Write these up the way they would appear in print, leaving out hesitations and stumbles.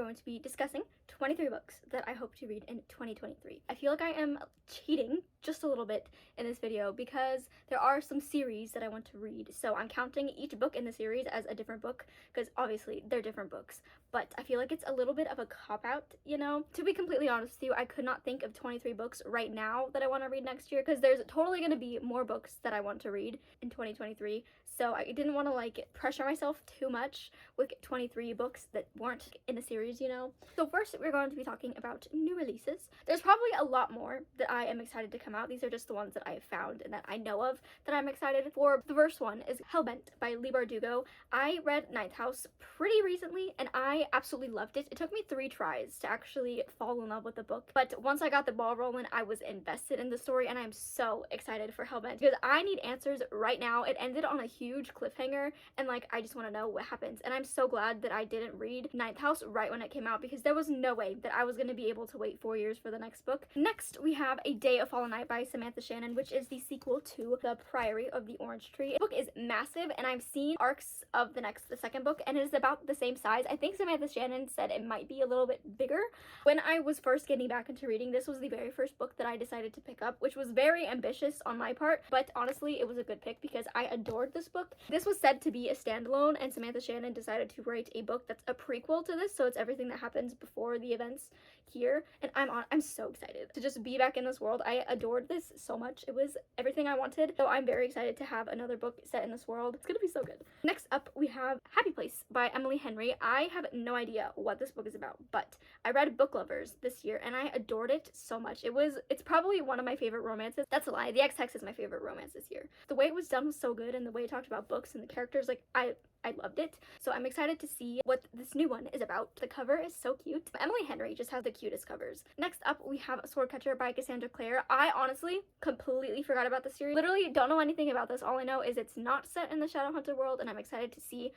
going to be discussing 23 books that I hope to read in 2023. I feel like I am cheating just a little bit in this video because there are some series that I want to read. So I'm counting each book in the series as a different book because obviously they're different books. But I feel like it's a little bit of a cop-out, you know? To be completely honest with you, I could not think of 23 books right now that I want to read next year because there's totally going to be more books that I want to read in 2023. So I didn't want to pressure myself too much with 23 books that weren't in a series, you know? So first we're going to be talking about new releases. There's probably a lot more that I am excited to come out. These are just the ones that I have found and that I know of that I'm excited for. The first one is Hellbent by Leigh Bardugo. I read Ninth House pretty recently and I absolutely loved it. It took me 3 tries to actually fall in love with the book, but once I got the ball rolling, I was invested in the story and I'm so excited for Hellbent because I need answers right now. It ended on a huge cliffhanger and I just want to know what happens, and I'm so glad that I didn't read Ninth House right when it came out because there was no way that I was going to be able to wait 4 years for the next book. Next we have A Day of Fallen Night by Samantha Shannon, which is the sequel to The Priory of the Orange Tree. The book is massive and I've seen arcs of the second book and it is about the same size. I think Samantha Shannon said it might be a little bit bigger. When I was first getting back into reading, this was the very first book that I decided to pick up, which was very ambitious on my part, but honestly it was a good pick because I adored this book. This was said to be a standalone and Samantha Shannon decided to write a book that's a prequel to this, so it's everything that happens before the events here, and I'm so excited to just be back in this world. I adored this so much. It was everything I wanted, so I'm very excited to have another book set in this world. It's gonna be so good. Next up we have Happy Place by Emily Henry. I have no idea what this book is about, but I read Book Lovers this year and I adored it so much. It's probably one of my favorite romances. That's a lie. The X-Text is my favorite romance this year. The way it was done was so good and the way it talked about books and the characters, I loved it. So I'm excited to see what this new one is about. The cover is so cute. Emily Henry just has the cutest covers. Next up we have Swordcatcher by Cassandra Clare. I honestly completely forgot about the series. Literally don't know anything about this. All I know is it's not set in the Shadowhunter world and I'm excited to see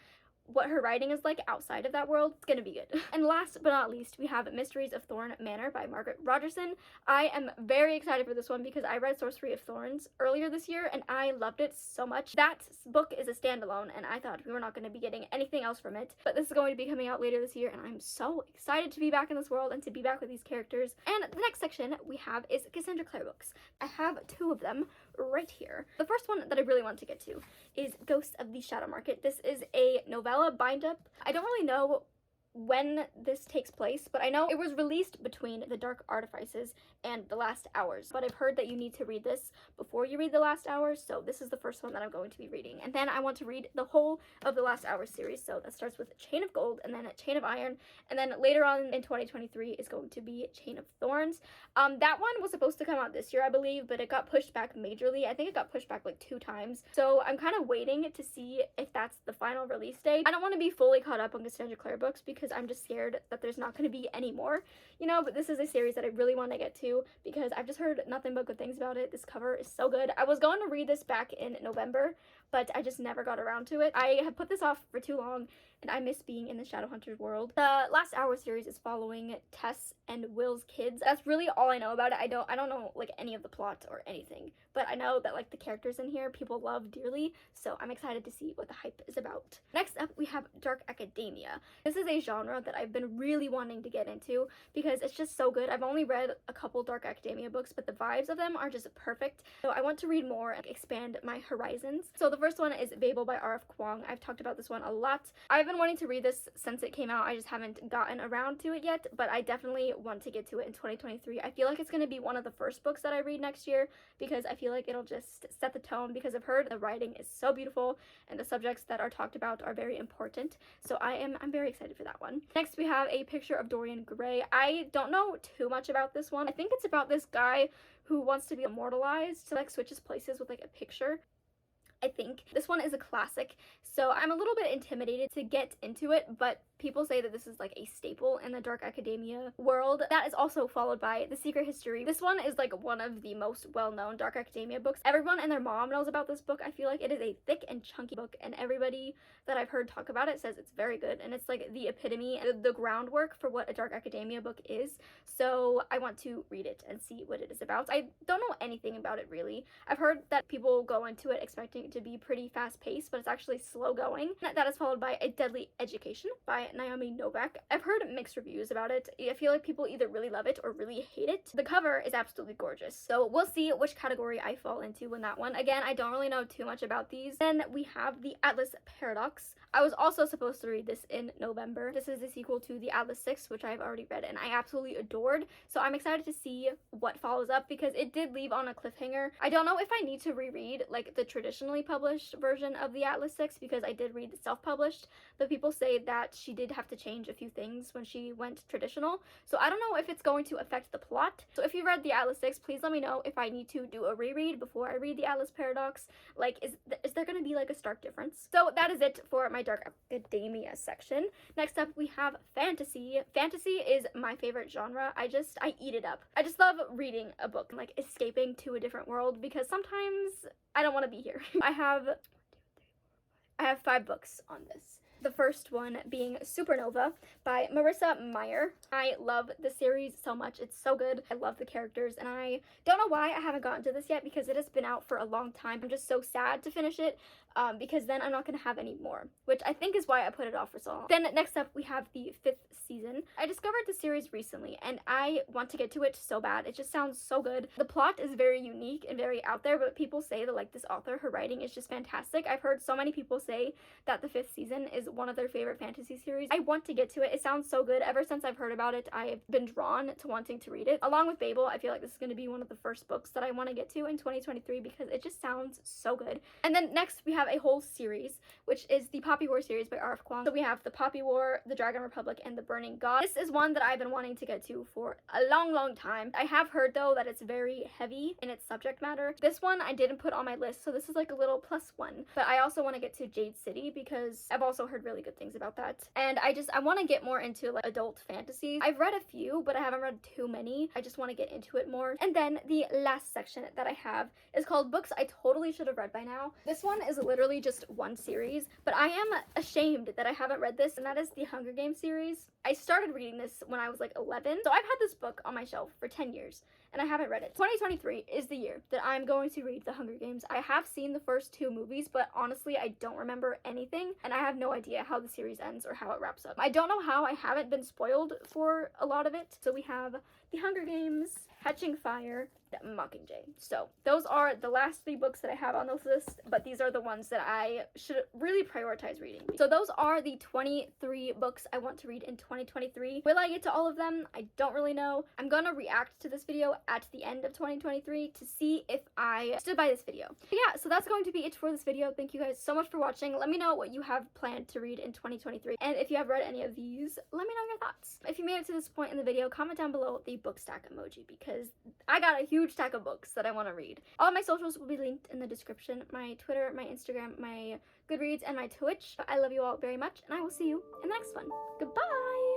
what her writing is like outside of that world. It's gonna be good. And last but not least, we have Mysteries of Thorn Manor by Margaret Rogerson. I am very excited for this one because I read Sorcery of Thorns earlier this year and I loved it so much. That book is a standalone and I thought we were not going to be getting anything else from it, but this is going to be coming out later this year and I'm so excited to be back in this world and to be back with these characters. And the next section we have is Cassandra Clare books. I have 2 of them right here. The first one that I really want to get to is Ghosts of the Shadow Market. This is a novella bind up. I don't really know when this takes place, but I know it was released between The Dark Artifices and The Last Hours, but I've heard that you need to read this before you read The Last Hours, so this is the first one that I'm going to be reading. And then I want to read the whole of The Last Hours series, so that starts with Chain of Gold and then Chain of Iron, and then later on in 2023 is going to be Chain of Thorns. That one was supposed to come out this year, I believe, but it got pushed back majorly. I think it got pushed back 2 times, so I'm kind of waiting to see if that's the final release date. I don't want to be fully caught up on Cassandra Clare books because I'm just scared that there's not going to be any more, you know, but this is a series that I really want to get to because I've just heard nothing but good things about it. This cover is so good. I was going to read this back in November, but I just never got around to it. I have put this off for too long and I miss being in the Shadowhunters world. The Last Hour series is following Tess and Will's kids. That's really all I know about it. I don't know any of the plot or anything, but I know that the characters in here people love dearly, so I'm excited to see what the hype is about. Next up we have Dark Academia. This is a genre that I've been really wanting to get into because it's just so good. I've only read a couple Dark Academia books, but the vibes of them are just perfect, so I want to read more and expand my horizons. So the first one is Babel by R.F. Kuang. I've talked about this one a lot. I've been wanting to read this since it came out. I just haven't gotten around to it yet, but I definitely want to get to it in 2023. I feel like it's going to be one of the first books that I read next year because I feel like it'll just set the tone because I've heard the writing is so beautiful and the subjects that are talked about are very important, so I'm very excited for that one. Next we have A Picture of Dorian Gray. I don't know too much about this one. I think it's about this guy who wants to be immortalized, so switches places with a picture. I think this one is a classic, so I'm a little bit intimidated to get into it, but people say that this is a staple in the Dark Academia world. That is also followed by The Secret History. This one is one of the most well-known Dark Academia books. Everyone and their mom knows about this book. I feel like it is a thick and chunky book and everybody that I've heard talk about it says it's very good and it's the epitome and the groundwork for what a Dark Academia book is. So I want to read it and see what it is about. I don't know anything about it really. I've heard that people go into it expecting going to be pretty fast-paced, but it's actually slow going. That is followed by A Deadly Education by Naomi Novak. I've heard mixed reviews about it. I feel like people either really love it or really hate it. The cover is absolutely gorgeous, so we'll see which category I fall into in that one. Again, I don't really know too much about these. Then we have The Atlas Paradox. I was also supposed to read this in November. This is the sequel to The Atlas 6, which I've already read and I absolutely adored, so I'm excited to see what follows up because it did leave on a cliffhanger. I don't know if I need to reread like the traditionally published version of The Atlas 6 because I did read the self-published, but people say that she did have to change a few things when she went traditional, so I don't know if it's going to affect the plot. So if you read The Atlas 6, please let me know if I need to do a reread before I read The Atlas Paradox. Like, is there going to be like a stark difference? So that is it for my dark academia section. Next up we have fantasy. Fantasy is my favorite genre. I eat it up. I just love reading a book, like escaping to a different world, because sometimes I don't want to be here. I have 5 books on this. The first one being Supernova by Marissa Meyer. I love the series so much. It's so good. I love the characters, and I don't know why I haven't gotten to this yet because it has been out for a long time. I'm just so sad to finish it because then I'm not going to have any more, which I think is why I put it off for so long. Then next up we have the 5th season. I discovered the series recently and I want to get to it so bad. It just sounds so good. The plot is very unique and very out there, but people say that like this author, her writing is just fantastic. I've heard so many people say that the 5th season is one of their favorite fantasy series. I want to get to it. It sounds so good. Ever since I've heard about it, I've been drawn to wanting to read it. Along with Babel, I feel like this is going to be one of the first books that I want to get to in 2023 because it just sounds so good. And then next we have a whole series, which is the Poppy War series by R.F. Kuang. So we have the Poppy War, the Dragon Republic, and the Burning God. This is one that I've been wanting to get to for a long time. I have heard though that it's very heavy in its subject matter. This one I didn't put on my list, so this is like a little +1. But I also want to get to Jade City because I've also heard really good things about that. And I want to get more into like adult fantasy. I've read a few, but I haven't read too many. I just want to get into it more. And then the last section that I have is called Books I Totally Should Have Read by Now. This one is literally just one series, but I am ashamed that I haven't read this, and that is the Hunger Games series. I started reading this when I was like 11, so I've had this book on my shelf for 10 years and I haven't read it. 2023 is the year that I'm going to read The Hunger Games. I have seen the first 2 movies, but honestly, I don't remember anything, and I have no idea how the series ends or how it wraps up. I don't know how I haven't been spoiled for a lot of it. So we have The Hunger Games, Catching Fire, Mockingjay. So those are the last 3 books that I have on this list, but these are the ones that I should really prioritize reading. So those are the 23 books I want to read in 2023. Will I get to all of them? I don't really know. I'm gonna react to this video at the end of 2023 to see if I stood by this video. But yeah, so that's going to be it for this video. Thank you guys so much for watching. Let me know what you have planned to read in 2023, and if you have read any of these, let me know your thoughts. If you made it to this point in the video, comment down below the book stack emoji because I got a huge stack of books that I want to read. All of my socials will be linked in the description. My Twitter, my Instagram, my Goodreads, and my Twitch. I love you all very much, and I will see you in the next one. Goodbye!